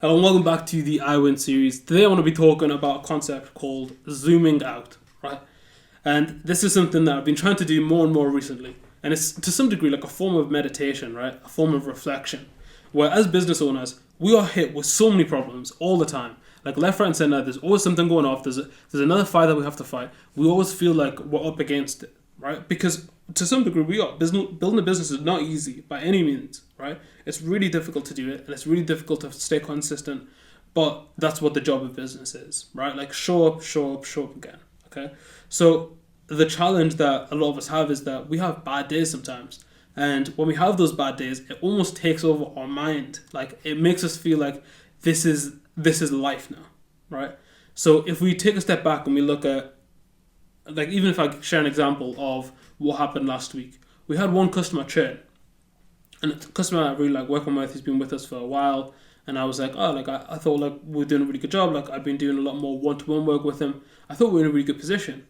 Hello and welcome back to the IWIN series. Today I want to be talking about a concept called zooming out, right? And this is something that I've been trying to do more and more recently. And it's to some degree like a form of meditation, right? A form of reflection. Where as business owners, we are hit with so many problems all the time. Like left, right and center, there's always something going off. There's another fight that we have to fight. We always feel like we're up against it, right? Because to some degree we are. Building a business is not easy by any means, right? It's really difficult to do it, and it's really difficult to stay consistent, but that's what the job of business is, right? Like show up, show up, show up again, okay? So the challenge that a lot of us have is that we have bad days sometimes, and when we have those bad days, it almost takes over our mind. Like it makes us feel like this is life now, right? So if we take a step back and we look at, like, even if I share an example of what happened last week, we had one customer churn. And the customer I really like working with, he's been with us for a while, and I was like, oh, like I thought like we were doing a really good job. Like I've been doing a lot more one-to-one work with him. I thought we were in a really good position.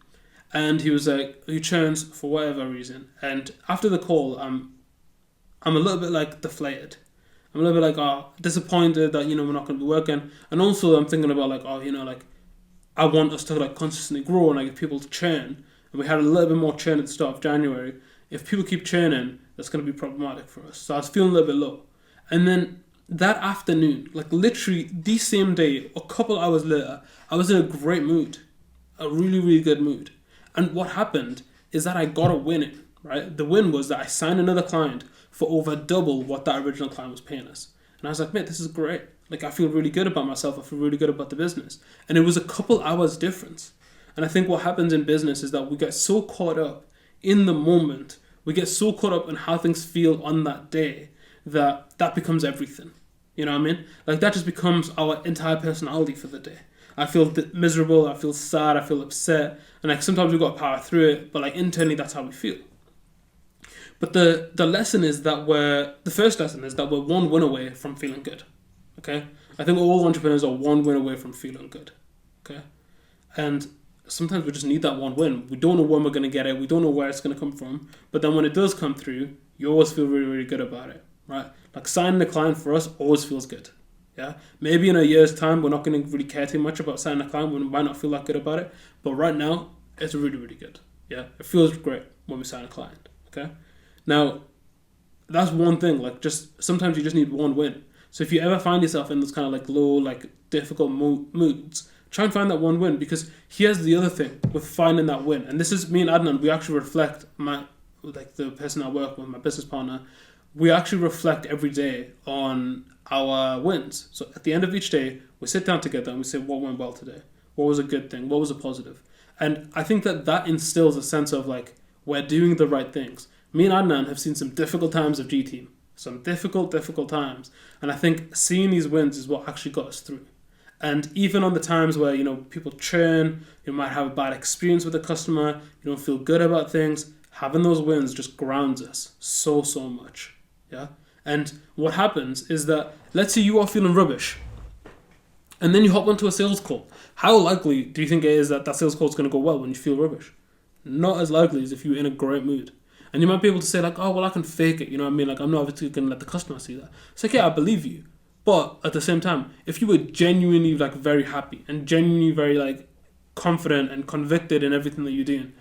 And he was like, he churns for whatever reason. And after the call, I'm a little bit like deflated. I'm a little bit like disappointed that we're not going to be working. And also I'm thinking about like like I want us to like consistently grow, and like if people churn, and we had a little bit more churn at the start of January. If people keep churning, that's going to be problematic for us. So I was feeling a little bit low. And then that afternoon, like literally the same day, a couple hours later, I was in a great mood, a really, really good mood. And what happened is that I got a win in, right? The win was that I signed another client for over double what that original client was paying us. And I was like, mate, this is great. Like I feel really good about myself. I feel really good about the business. And it was a couple hours difference. And I think what happens in business is that we get so caught up in the moment, we get so caught up in how things feel on that day that becomes everything. You know what I mean? Like that just becomes our entire personality for the day. I feel miserable, I feel sad, I feel upset, and like sometimes we've got to power through it, but like internally that's how we feel. But the lesson is that the first lesson is that we're one win away from feeling good. Okay? I think all entrepreneurs are one win away from feeling good. Okay? And sometimes we just need that one win. We don't know when we're going to get it. We don't know where it's going to come from. But then when it does come through, you always feel really, really good about it, right? Like signing a client for us always feels good. Yeah. Maybe in a year's time, we're not going to really care too much about signing a client. We might not feel that good about it. But right now, it's really, really good. Yeah. It feels great when we sign a client. Okay. Now, that's one thing. Like just sometimes you just need one win. So if you ever find yourself in this kind of like low, like difficult moods, try and find that one win, because here's the other thing with finding that win. And this is me and Adnan, we actually reflect the person I work with, my business partner, we actually reflect every day on our wins. So at the end of each day, we sit down together and we say, what went well today? What was a good thing? What was a positive? And I think that instills a sense of like, we're doing the right things. Me and Adnan have seen some difficult times of G-Team. Some difficult times. And I think seeing these wins is what actually got us through. And even on the times where, people churn, you might have a bad experience with a customer, you don't feel good about things, having those wins just grounds us so much. Yeah. And what happens is that, let's say you are feeling rubbish, and then you hop onto a sales call. How likely do you think it is that sales call is going to go well when you feel rubbish? Not as likely as if you're in a great mood. And you might be able to say like, oh, well, I can fake it. You know what I mean? Like, I'm not obviously going to let the customer see that. It's like, yeah, I believe you. But at the same time, if you were genuinely like very happy and genuinely very like confident and convicted in everything that you're doing,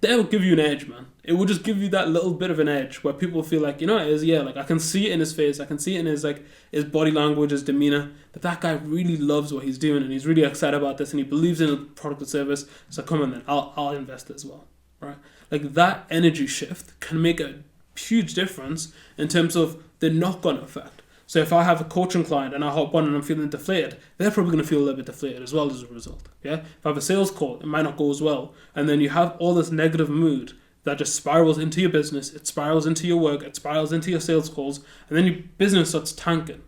that will give you an edge, man. It will just give you that little bit of an edge where people feel like, it is, yeah, like I can see it in his face. I can see it in his body language, his demeanor, that guy really loves what he's doing and he's really excited about this and he believes in the product or service. So come on then, I'll invest as well, right? Like that energy shift can make a huge difference in terms of the knock-on effect. So if I have a coaching client and I hop on and I'm feeling deflated, they're probably going to feel a little bit deflated as well as a result. Yeah. If I have a sales call, it might not go as well. And then you have all this negative mood that just spirals into your business. It spirals into your work. It spirals into your sales calls. And then your business starts tanking.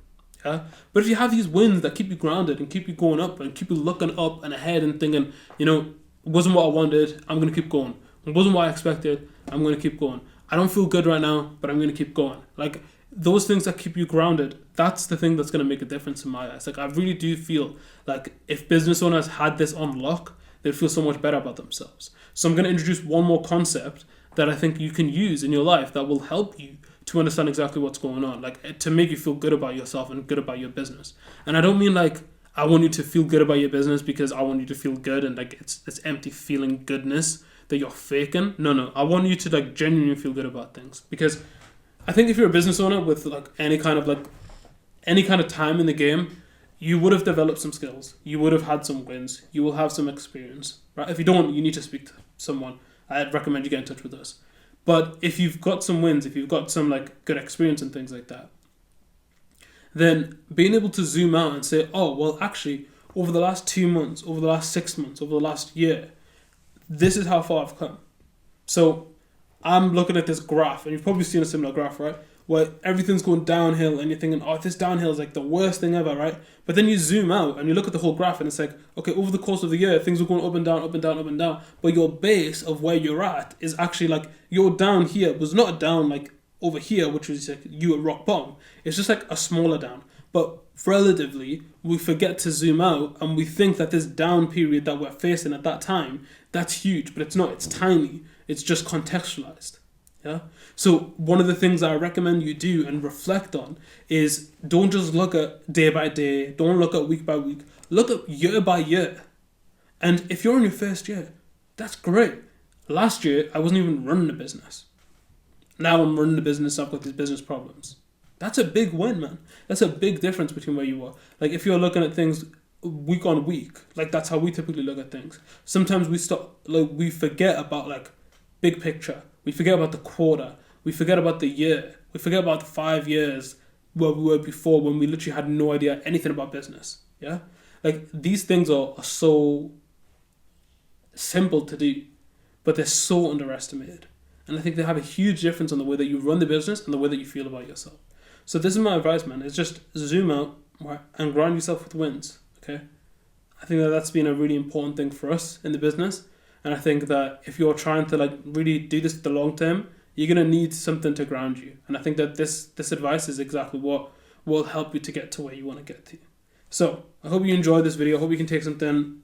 Yeah. But if you have these wins that keep you grounded and keep you going up and keep you looking up and ahead and thinking, it wasn't what I wanted, I'm going to keep going. It wasn't what I expected, I'm going to keep going. I don't feel good right now, but I'm going to keep going. Like, those things that keep you grounded, that's the thing that's going to make a difference in my eyes. Like, I really do feel like if business owners had this on lock, they'd feel so much better about themselves. So I'm going to introduce one more concept that I think you can use in your life that will help you to understand exactly what's going on, like to make you feel good about yourself and good about your business. And I don't mean like I want you to feel good about your business because I want you to feel good and like it's this empty feeling goodness that you're faking. No, I want you to like genuinely feel good about things, because I think if you're a business owner with like any kind of time in the game, you would have developed some skills. You would have had some wins. You will have some experience, right? If you don't, you need to speak to someone. I'd recommend you get in touch with us. But if you've got some wins, if you've got some like good experience and things like that, then being able to zoom out and say, oh, well, actually, over the last 2 months, over the last 6 months, over the last year, this is how far I've come. So I'm looking at this graph, and you've probably seen a similar graph, right? Where everything's going downhill, and you're thinking, oh, this downhill is like the worst thing ever, right? But then you zoom out and you look at the whole graph, and it's like, okay, over the course of the year, things are going up and down, up and down, up and down. But your base of where you're at is actually like, your down here was not a down like over here, which was like you at rock bottom. It's just like a smaller down. But relatively, we forget to zoom out, and we think that this down period that we're facing at that time, that's huge, but it's not. It's tiny. It's just contextualized. Yeah. So one of the things that I recommend you do and reflect on is, don't just look at day by day. Don't look at week by week. Look at year by year. And if you're in your first year, that's great. Last year, I wasn't even running a business. Now I'm running a business. I've got these business problems. That's a big win, man. That's a big difference between where you were. Like if you're looking at things week on week, like that's how we typically look at things. Sometimes we forget about like big picture. We forget about the quarter. We forget about the year. We forget about the 5 years where we were before, when we literally had no idea anything about business. Yeah? Like these things are so simple to do, but they're so underestimated. And I think they have a huge difference on the way that you run the business and the way that you feel about yourself. So this is my advice, man. Is just zoom out and ground yourself with wins. Okay? I think that that's been a really important thing for us in the business. And I think that if you're trying to like really do this for the long term, you're going to need something to ground you. And I think that this advice is exactly what will help you to get to where you want to get to. So I hope you enjoyed this video. I hope you can take something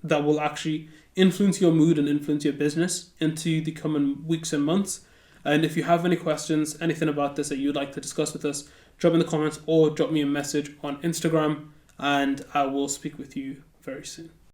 that will actually influence your mood and influence your business into the coming weeks and months. And if you have any questions, anything about this that you'd like to discuss with us, drop in the comments or drop me a message on Instagram, and I will speak with you very soon.